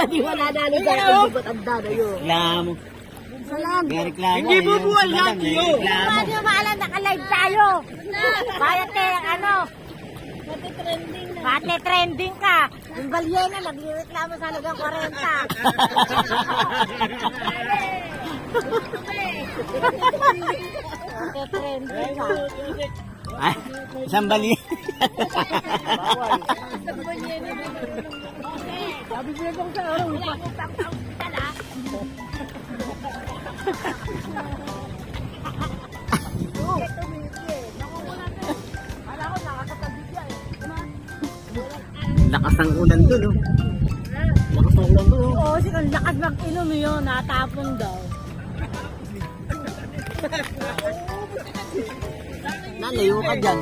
Di wala nalo sa akin, di ba tanda na yun? Reklamo. May reklamo. Hindi mo buwan yan, Tiyo. Hindi nyo maalam, naka-live tayo. Bayat kayo, ano? Bate trending ka. Yung balyena, nagreklamo sa halagang 40. Bate trending ka. Ay, isang bali. Sabi mo lang sa araw. Wala akong pang-out ka na. Lakas ng ulan dun, oh. Lakas ng ulan dun, oh. Oo, ang lakas mag-inom yun, natapon daw. Nalayo ka dyan.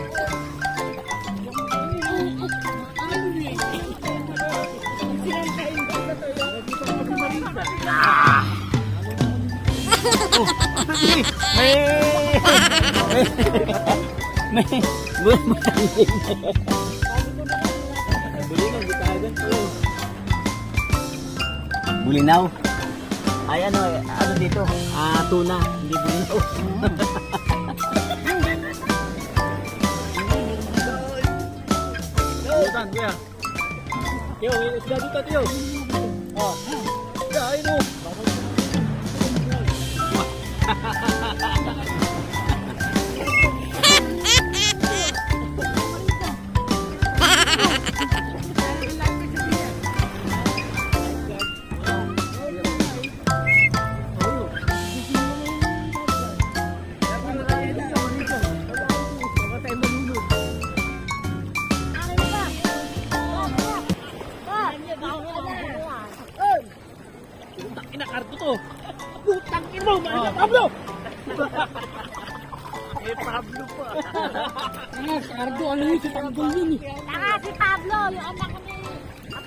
Oh, may bulinaw. Ay ano dito? Tuna, hindi bulinaw. Saan, Kuya? Tiyo, may isda dito, Tiyo. Oh. Isda, ayun o. Inakarto to. Putang ina mo, Pablo! Pablo pa. Cardo, ano yun si Pablo yun eh. Si Pablo, yung anak ko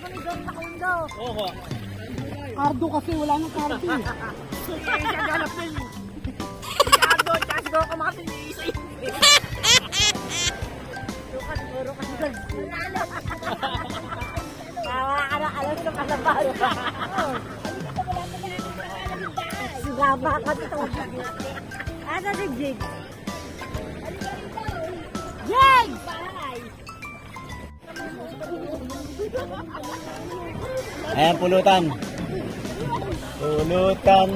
ni Don Tacundo. Oo. Cardo kasi, wala nang Cardo eh. Kaganap na yun. Si Cardo, tsaka siguro kamatin yung isa yun. Puro ka doon. Tawa ka na, alam ko kasabalo ka. Sigaba ka dito. Ano si Jig? Jig! Ayan, pulutan. Pulutan.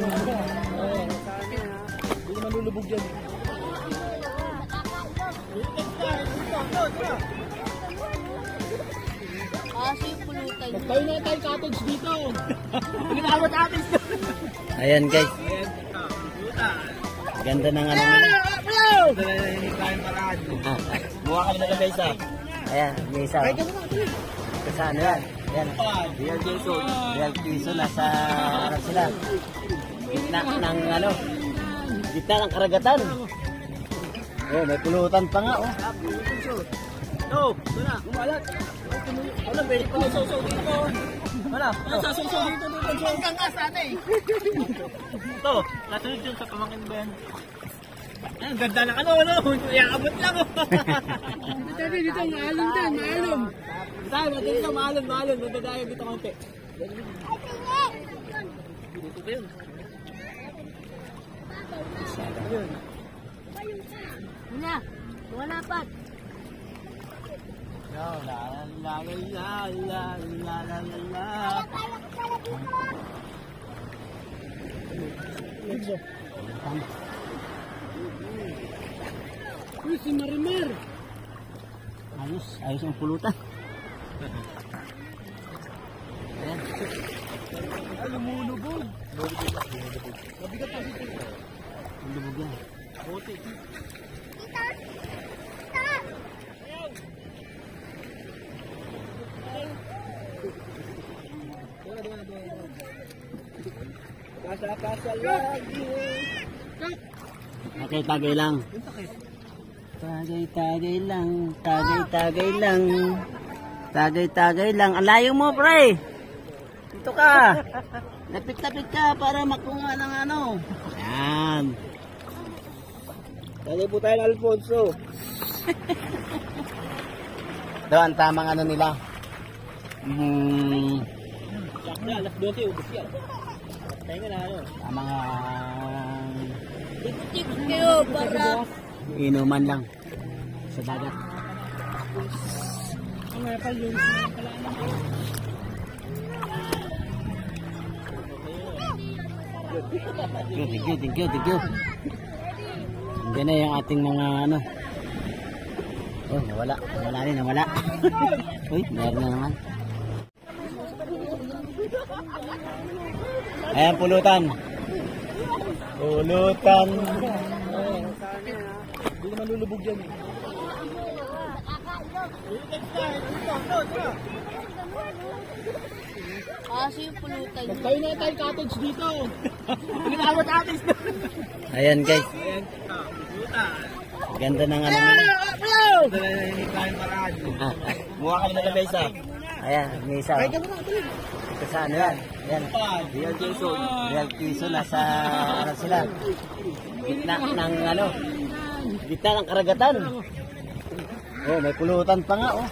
Hindi manulubog dyan. Kasi yung pulutan. Magtayo na tayo cottage dito. Ginagawa cottage dito. Ayan guys. Ganda ng ano nila. Buha kami na guys ah. Ayan, may isa. Kasi ano yan? Ayan. Real Quezon. Real Quezon. Nasa harap sila. Gitna ng ano. Gitna ng karagatan. Oh, may pulutan pa nga oh. No, wala. Gumalat. Wala, pwede pa suso dito. Wala. Sa suso dito. Hanggang ka sana eh. Ito, nasunod yun sa pamangkin ba yan? Ang ganda ng ano. Iakabot lang oh. Dito, maalon din, maalon. Dito, dito, maalon. Nadadayo dito konti. Dito ba yun? Una, wala pa. La la la la la la la la. Uy, si Marimar. Ayos ang pulutan. Ayan. Ay, lumulubog. Mabigat pa dito. Lumubog yan. Bote. Kasa lagi. Okay, tagay lang. Tagay lang. Tagay lang. Tagay lang. Ang layo mo, pre. Dito ka. Lapit-lapit ka para makuha ng ano. Yan. Dali po tayo ng Alfonso. Ito ang tamang ano nila. Alas 12, ubos yan. Tayo nga na ano. Ang mga Ikot-ikot kayo para... inuman lang sa dagat. Ang apal yun. Thank you. Diyan na yung ating mga ano. Oh, nawala. Uy, meron na naman. Ayan, pulutan. Hindi naman lulubog dyan. Kasi yung pulutan. Tayo na tayo cottage dito. Pinakawat cottage na. Ayan guys. Ayan. Ganda ng ano nila. Mukha kayo na lamesa. Ayan, may isa. Ito sa ano yan? Ayan. Real Quezon. Nasa ano sila? Gitna ng ano? Gitna ng karagatan. Oh, may pulutan pa nga oh.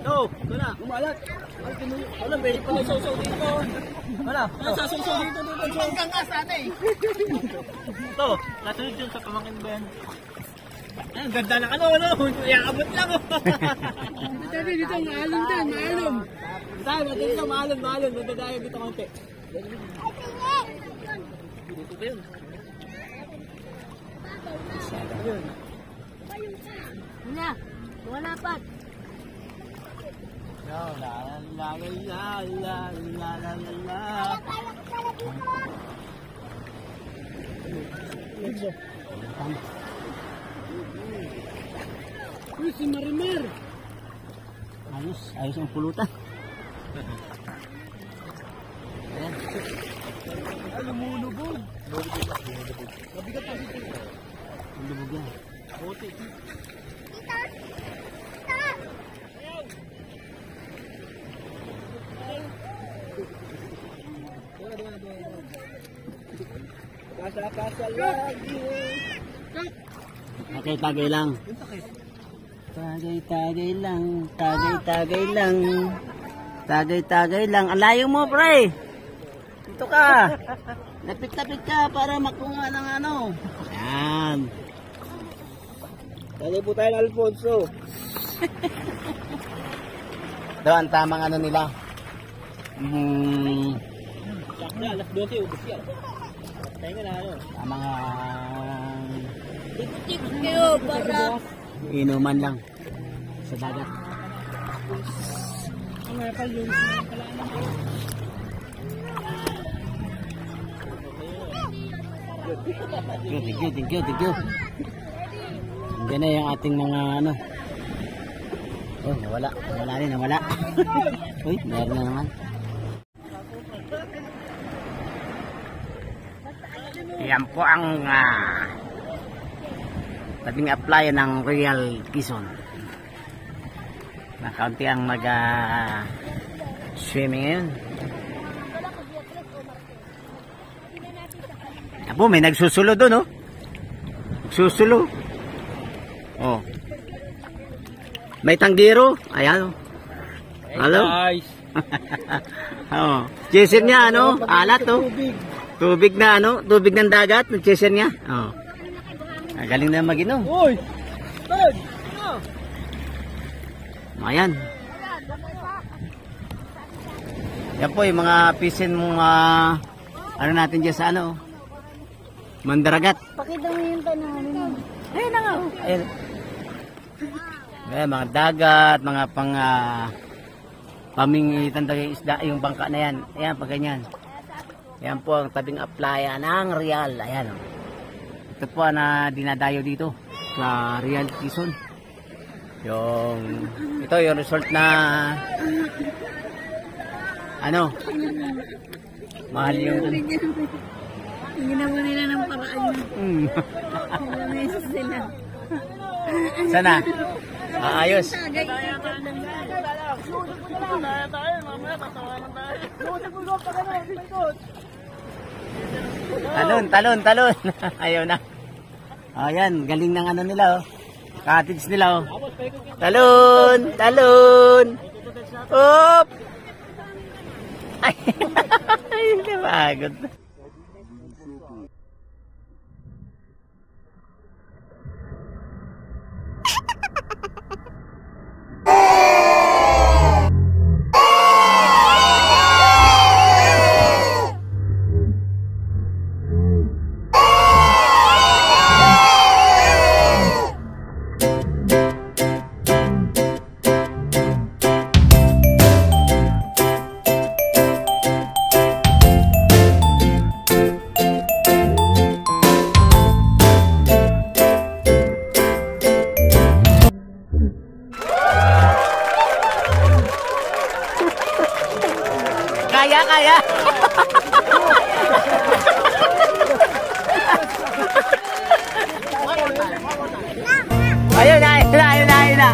No, ito na, umalat. Wala, pwede pa na sausaw dito. Wala, sausaw dito. Hanggang nga sana eh. Ito, nasunod yun sa pamangkin ba yan? Ay, ang ganda ng ano, iakabot lang oh. Dito, maalon din, maalon. Dito, maalon, madadayo dito konti. Dito ba yun? Wala pa. Uy, si Marimar. Ayos ang pulutan. Ayan. Ay, lumulubog. Mabigat pa dito. Lumulubog yan. Bote. Kasa lagi. Okay, tagay lang. Tagay lang. Ang layo mo, pre. Dito ka. Lapit-lapit ka para makuha ng ano. Yan. Tagay po tayo ng Alfonso. Doon, tamang ano nila. Alas 12, ubos yan. Tayo nga na ano. Tamang Ikot-ikot kayo para... inuman lang sa dagat. Ang apal yun. Thank you. Diyan na yung ating mga ano. Oh, nawala. Uy, meron na naman. Yan po ang tabing apply ng Real Quezon. Na kaunti ang swimming ngayon. Apo, may nagsusulo doon, oh. Susulo. Oh. May tanggiro. Ayan, oh. Hello? Guys. Oh. Chaser niya, ano? Alat, oh. Tubig na, ano? Tubig ng dagat. Chaser niya. Oh. Galing na mag-inom. Uy! Tod! Ayan. Yan po yung mga pisin mga ano natin dyan sa ano. Mandaragat. Pakita mo yung tanong. Ayun na nga. Ayun. Ayan, mga dagat, mga pang pamingitan talaga yung isda, yung bangka na yan. Ayan, pag ganyan. Ayan po ang tabing applya ng Real. Ayan. Ito po na dinadayo dito sa Real Quezon. Ito yung result na ano, mahal yung Ginawa nila ng paraan yun. Meses sila. Sana? Ayos. Talon. Ayaw na. Ayan, galing ng ano nila, oh. Cottage nila, oh. Talon. Hop. Ay, kapagod. Kaya. Ayun na.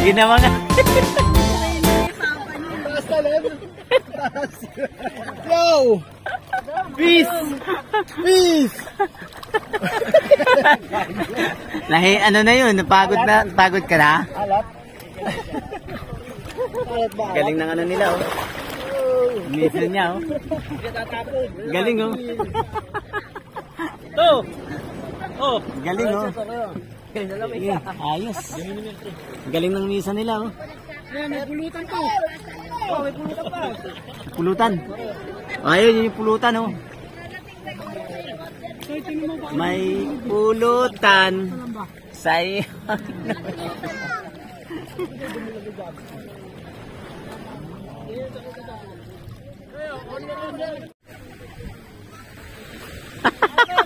Ginawa nga. Yo! Peace! Ano na yun? Napagod ka na? Alat? Galing ng ano nila, oh. Mission niya, oh. Galing, oh. Oh! Galing, oh. Ayos. Galing ng misa nila, oh. May pulutan to. Oh, may pulutan pa. Pulutan. Ayun, yung pulutan, oh. May pulutan sa iyo.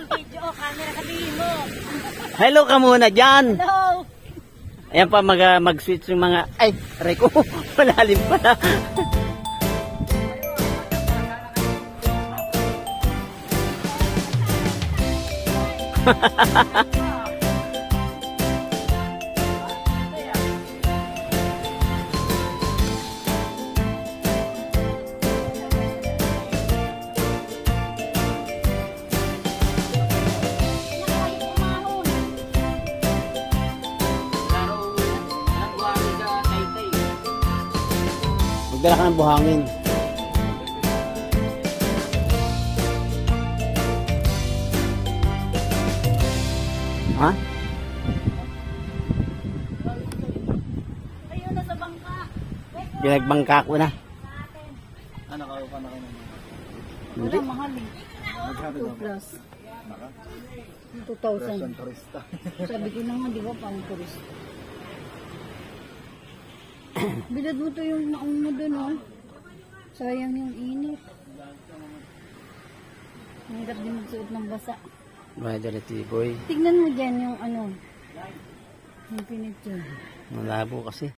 Video, camera, sabihin mo. Hello ka muna dyan. Hello. Ayan pa mag-switch yung mga... Ay, aray ko. Malalim pala. Magdala ka ng buhangin. Ha? Ayun, nasa bangka. Binagbangka ko na. Ano ka pa na kayo? Wala, mahal eh. 2 plus. 2,000. Turista. Sabi ko na nga, di ba, pang turista. Bilad mo to yung naong mo dun, oh. Sayang yung init. Mahirap din magsuot ng basa. Mga boy. Tignan mo dyan yung ano. Yung pinitsyon. Malabo kasi.